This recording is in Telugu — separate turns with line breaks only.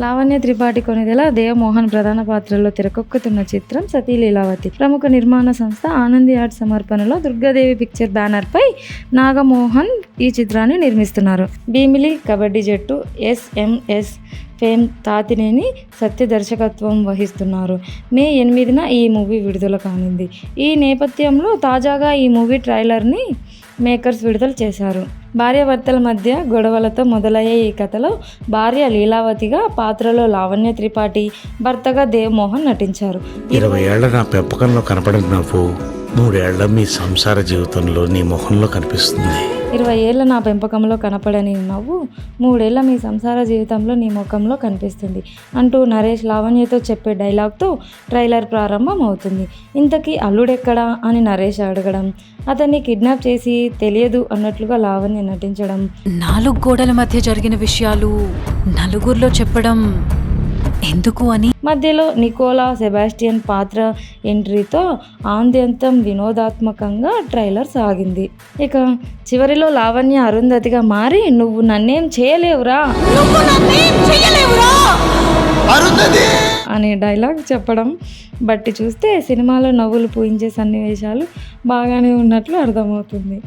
లావణ్య త్రిపాఠి కొనిదెల, దేవమోహన్ ప్రధాన పాత్రల్లో తెరకెక్కుతున్న చిత్రం సతీ లీలావతి. ప్రముఖ నిర్మాణ సంస్థ ఆనంది ఆర్ట్స్ సమర్పణలో దుర్గాదేవి పిక్చర్ బ్యానర్ పై నాగమోహన్ ఈ చిత్రాన్ని నిర్మిస్తున్నారు. భీమిలి కబడ్డీ జట్టు ఎస్ఎంఎస్ ఫేమ్ తాతినేని సత్య దర్శకత్వం వహిస్తున్నారు. మే 8న ఈ మూవీ విడుదల కానుంది. ఈ నేపథ్యంలో తాజాగా ఈ మూవీ ట్రైలర్ని మేకర్స్ విడుదల చేశారు. భార్యాభర్తల మధ్య గొడవలతో మొదలయ్యే ఈ కథలో భార్య లీలావతిగా పాత్రలో లావణ్య త్రిపాఠి, భర్తగా దేవమోహన్ నటించారు.
20 ఏళ్ల నా పెంపకంలో కనపడిన నవ్వు 3 ఏళ్ల మీ సంసార జీవితంలో నీ ముఖంలో కనిపిస్తుంది.
20 ఏళ్ల నా పెంపకంలో కనపడని నవ్వు 3 ఏళ్ల మీ సంసార జీవితంలో నీ ముఖంలో కనిపిస్తుంది అంటూ నరేష్ లావణ్యతో చెప్పే డైలాగ్తో ట్రైలర్ ప్రారంభం అవుతుంది. ఇంతకీ అల్లుడెక్కడా అని నరేష్ అడగడం, అతన్ని కిడ్నాప్ చేసి తెలియదు అన్నట్లుగా లావణ్య నటించడం,
4 గోడల మధ్య జరిగిన విషయాలు నలుగురిలో చెప్పడం ఎందుకు అని
మధ్యలో నికోలా సెబాస్టియన్ పాత్ర ఎంట్రీతో ఆద్యంతం వినోదాత్మకంగా ట్రైలర్ సాగింది. ఇక చివరిలో లావణ్య అరుంధతిగా మారి నువ్వు నన్నేం చేయలేవురా అనే డైలాగ్ చెప్పడం బట్టి చూస్తే సినిమాలో నవ్వులు పూయించే సన్నివేశాలు బాగానే ఉన్నట్లు అర్థమవుతుంది.